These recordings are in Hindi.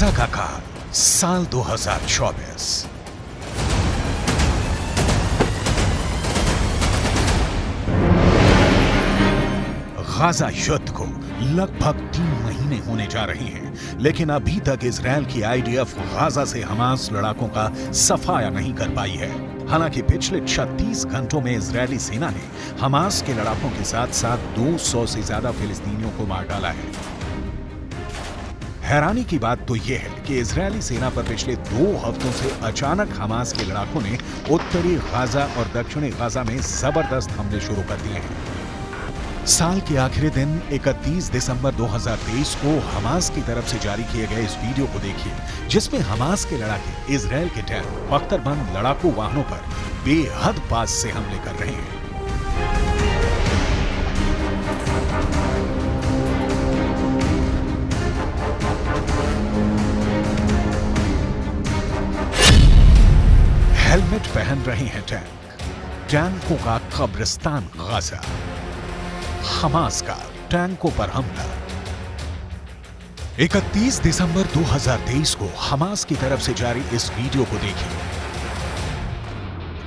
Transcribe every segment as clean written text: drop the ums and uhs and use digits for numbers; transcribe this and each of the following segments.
गाजा का काल साल 2024। गाजा युद्ध को लगभग 3 महीने होने जा रहे हैं, लेकिन अभी तक इजरायल की आईडीएफ गाजा से हमास लड़ाकों का सफाया नहीं कर पाई है। हालांकि पिछले 36 घंटों में इजरायली सेना ने हमास के लड़ाकों के साथ साथ 200 से ज्यादा फिलिस्तीनियों को मार डाला है। हैरानी की बात तो यह है कि इजरायली सेना पर पिछले 2 हफ्तों से अचानक हमास के लड़ाकों ने उत्तरी गाजा और दक्षिणी गाजा में जबरदस्त हमले शुरू कर दिए हैं। साल के आखिरी दिन 31 दिसंबर 2023 को हमास की तरफ से जारी किए गए इस वीडियो को देखिए, जिसमें हमास के लड़ाके इजरायल के टैंक बख्तरबंद लड़ाकू वाहनों पर बेहद पास से हमले कर रहे हैं। हेलमेट पहन रहे हैं टैंकों का कब्रिस्तान गाजा। हमास का टैंकों पर हमला। 31 दिसंबर 2023 को हमास की तरफ से जारी इस वीडियो को देखिए,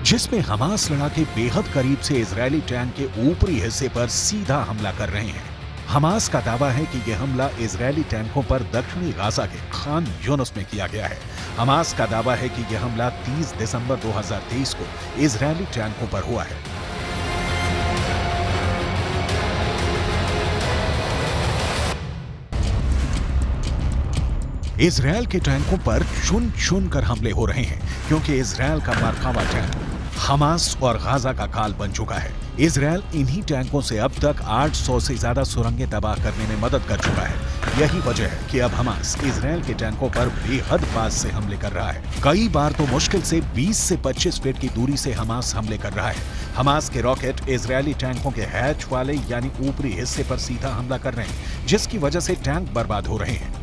जिसमें हमास लड़ाके बेहद करीब से इजरायली टैंक के ऊपरी हिस्से पर सीधा हमला कर रहे हैं। हमास का दावा है कि यह हमला इजरायली टैंकों पर दक्षिणी गाजा के खान यूनुस में किया गया है। हमास का दावा है कि यह हमला 30 दिसंबर 2023 को इजरायली टैंकों पर हुआ है। इजरायल के टैंकों पर चुन चुन कर हमले हो रहे हैं, क्योंकि इजरायल का मरकावा टैंक हमास और गाजा का काल बन चुका है। इजरायल इन्हीं टैंकों से अब तक 800 से ज्यादा सुरंगें तबाह करने में मदद कर चुका है। यही वजह है कि अब हमास इजरायल के टैंकों पर बेहद पास से हमले कर रहा है। कई बार तो मुश्किल से 20 से 25 फीट की दूरी से हमास हमले कर रहा है। हमास के रॉकेट इजरायली टैंकों के हैच वाले यानी ऊपरी हिस्से पर सीधा हमला कर रहे हैं, जिसकी वजह से टैंक बर्बाद हो रहे हैं।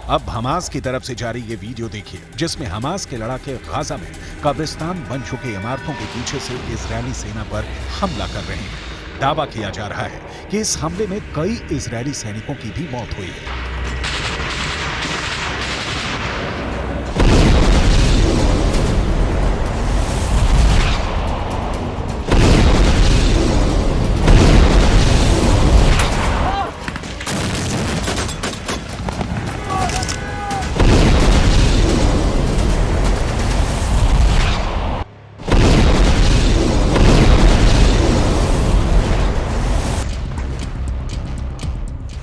अब हमास की तरफ से जारी ये वीडियो देखिए, जिसमें हमास के लड़ाके गाजा में कब्रिस्तान बन चुके इमारतों के पीछे से इजरायली सेना पर हमला कर रहे हैं। दावा किया जा रहा है कि इस हमले में कई इजरायली सैनिकों की भी मौत हुई है।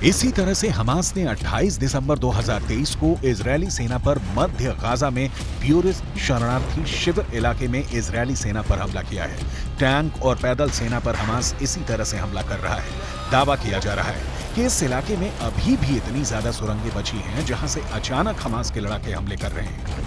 इसी तरह से हमास ने 28 दिसंबर 2023 को इजरायली सेना पर मध्य गाजा में ब्यूरिस शरणार्थी शिविर इलाके में इजरायली सेना पर हमला किया है। टैंक और पैदल सेना पर हमास इसी तरह से हमला कर रहा है। दावा किया जा रहा है कि इस इलाके में अभी भी इतनी ज्यादा सुरंगें बची हैं, जहां से अचानक हमास के लड़ाके हमले कर रहे हैं।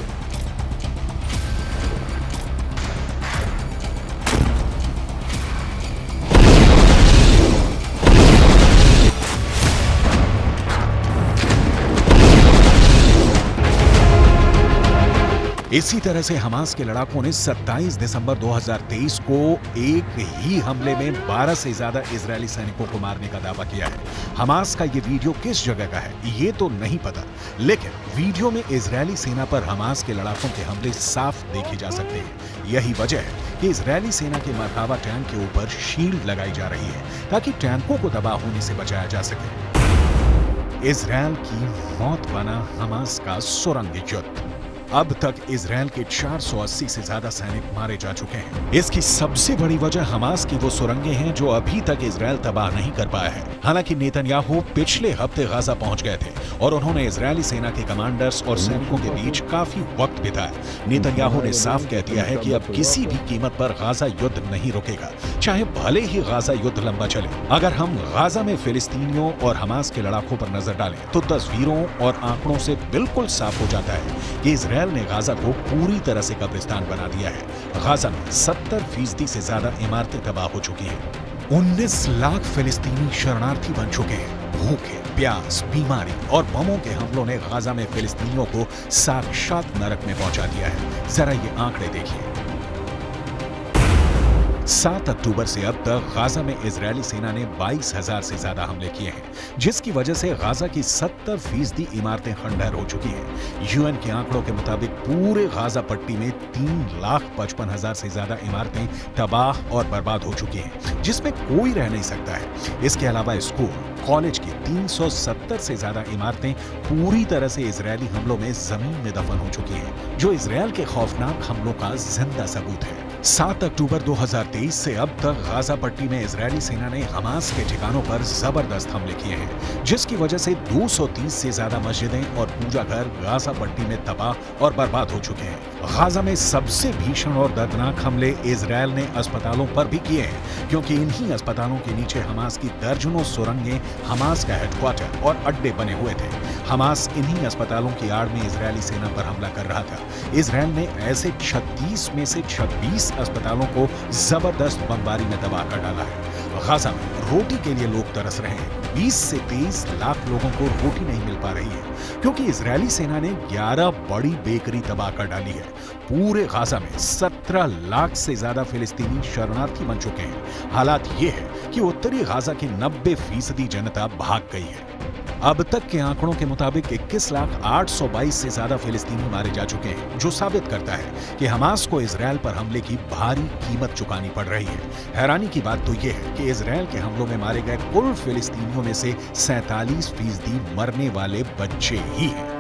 इसी तरह से हमास के लड़ाकों ने 27 दिसंबर 2023 को एक ही हमले में 12 से ज्यादा इजरायली सैनिकों को मारने का दावा किया है। हमास का ये वीडियो किस जगह का है ये तो नहीं पता, लेकिन वीडियो में इजरायली सेना पर हमास के लड़ाकों के हमले साफ देखे जा सकते हैं। यही वजह है कि इजरायली सेना के मरकावा टैंक के ऊपर शील्ड लगाई जा रही है, ताकि टैंकों को तबाह होने से बचाया जा सके। इजरायल की मौत बना हमास का सुरंग युद्ध। अब तक इजरायल के 480 से ज्यादा सैनिक मारे जा चुके हैं। इसकी सबसे बड़ी वजह हमास की वो सुरंगें हैं जो अभी तक इजरायल तबाह नहीं कर पाया है। हालांकि नेतन्याहू पिछले हफ्ते गाजा पहुंच गए थे और उन्होंने इजरायली सेना के कमांडर्स और सैनिकों के बीच काफी वक्त बिताया। नेतन्याहू ने साफ कह दिया है कि अब किसी भी कीमत पर गाजा युद्ध नहीं रुकेगा, चाहे भले ही गाजा युद्ध लंबा चले। अगर हम गाजा में फिलिस्तीनियों और हमास के लड़ाकों पर नजर डालें तो तस्वीरों और आंकड़ों से बिल्कुल साफ हो जाता है कि इजरायल ने गाजा को पूरी तरह से कब्रिस्तान बना दिया है। गाजा में 70% से ज्यादा इमारतें तबाह हो चुकी हैं। 19 लाख फिलिस्तीनी शरणार्थी बन चुके हैं। भूखे, प्यास, बीमारी और बमों के हमलों ने गाजा में फिलिस्तीनियों को साक्षात नरक में पहुंचा दिया है। जरा ये आंकड़े देखिए। 7 अक्टूबर से अब तक गाजा में इजरायली सेना ने 22,000 से ज्यादा हमले किए हैं, जिसकी वजह से गाजा की 70% इमारतें खंडहर हो चुकी हैं। यूएन के आंकड़ों के मुताबिक पूरे गाजा पट्टी में 3,55,000 से ज्यादा इमारतें तबाह और बर्बाद हो चुकी हैं, जिसमें कोई रह नहीं सकता है। इसके अलावा स्कूल, कॉलेज की 370 से ज्यादा इमारतें पूरी तरह से इजरायली हमलों में जमीन में दफन हो चुकी हैं, जो इजरायल के खौफनाक हमलों का जिंदा सबूत है। 7 अक्टूबर 2023 से अब तक गाजा पट्टी में इजरायली सेना ने हमास के ठिकानों पर जबरदस्त हमले किए हैं, जिसकी वजह से 230 से ज्यादा मस्जिदें और पूजा घर गाजा पट्टी में तबाह और बर्बाद हो चुके हैं। गाजा में सबसे भीषण और दर्दनाक हमले इजरायल ने अस्पतालों पर भी किए हैं, क्योंकि इन्हीं अस्पतालों के नीचे हमास की दर्जनों सुरंगें हमास का हेडक्वार्टर और अड्डे बने हुए थे। हमास इन्हीं अस्पतालों की आड़ में इजरायली सेना पर हमला कर रहा था। इजरायल ने ऐसे 36 में से 26 अस्पतालों को जबरदस्त बमबारी में तबाह कर डाला है। गाजा में रोटी के लिए लोग तरस रहे हैं। 20 से 23 लाख लोगों को रोटी नहीं मिल पा रही है, क्योंकि इजरायली सेना ने 11 बड़ी बेकरी तबाह कर डाली है। पूरे गाजा में 17 लाख से ज्यादा फिलिस्तीनी शरणार्थी बन चुके हैं। हालात ये है कि उत्तरी गाजा की 90% जनता भाग गई है। अब तक के आंकड़ों के मुताबिक 21,822 से ज्यादा फिलिस्तीनी मारे जा चुके हैं, जो साबित करता है कि हमास को इजरायल पर हमले की भारी कीमत चुकानी पड़ रही है। हैरानी की बात तो यह है कि इजरायल के हमलों में मारे गए कुल फिलिस्तीनियों में से 47% मरने वाले बच्चे ही हैं।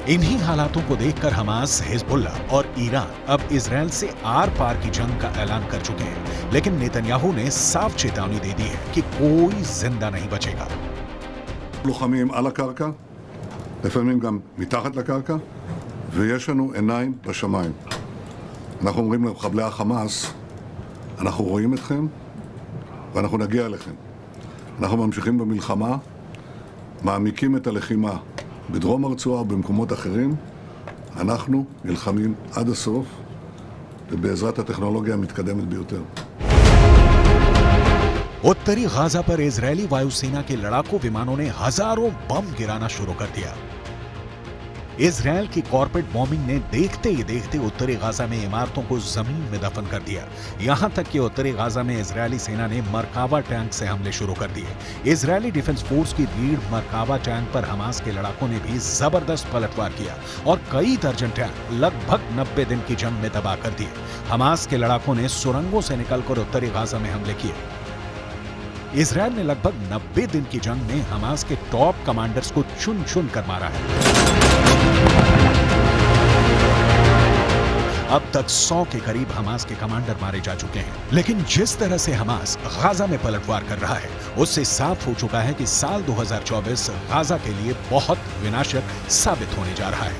इन्हीं हालातों को देखकर हमास, हिजबुल्ला और ईरान अब इजरायल से आर पार की जंग का ऐलान कर चुके हैं। लेकिन नेतन्याहू ने साफ चेतावनी दे दी है कि कोई जिंदा नहीं बचेगा। לוחמים על הקרקע, לפעמים גם מתחת לקרקע, ויש לנו עיניים בשמיים. אנחנו אומרים למחבלי החמאס, אנחנו רואים אתכם ואנחנו נגיע אליכם. אנחנו ממשיכים במלחמה, מעמיקים את הלחימה בדרום הרצועה ובמקומות אחרים. אנחנו נלחמים עד הסוף, ובעזרת הטכנולוגיה המתקדמת ביותר. उत्तरी गाजा पर इजरायली वायुसेना के लड़ाकू विमानों ने हजारों बम गिराना शुरू कर दिया। इजरायल की कॉर्पोरेट बॉम्बिंग ने देखते ही देखते उत्तरी गाजा में इमारतों को जमीन में दफन कर दिया। यहां तक कि उत्तरी गाजा में इजरायली सेना ने मरकाबा टैंक से हमले शुरू कर दिए। इजरायली डिफेंस फोर्स की रीढ़ मरकाबा टैंक पर हमास के लड़ाकों ने भी जबरदस्त पलटवार किया और कई दर्जन टैंक लगभग 90 दिन की जंग में तबाह कर दिए। हमास के लड़ाकों ने सुरंगों से निकलकर उत्तरी गाजा में हमले किए। इजरायल ने लगभग 90 दिन की जंग में हमास के टॉप कमांडर्स को चुन चुन कर मारा है। अब तक 100 के करीब हमास के कमांडर मारे जा चुके हैं। लेकिन जिस तरह से हमास गाजा में पलटवार कर रहा है, उससे साफ हो चुका है कि साल 2024 गाजा के लिए बहुत विनाशक साबित होने जा रहा है।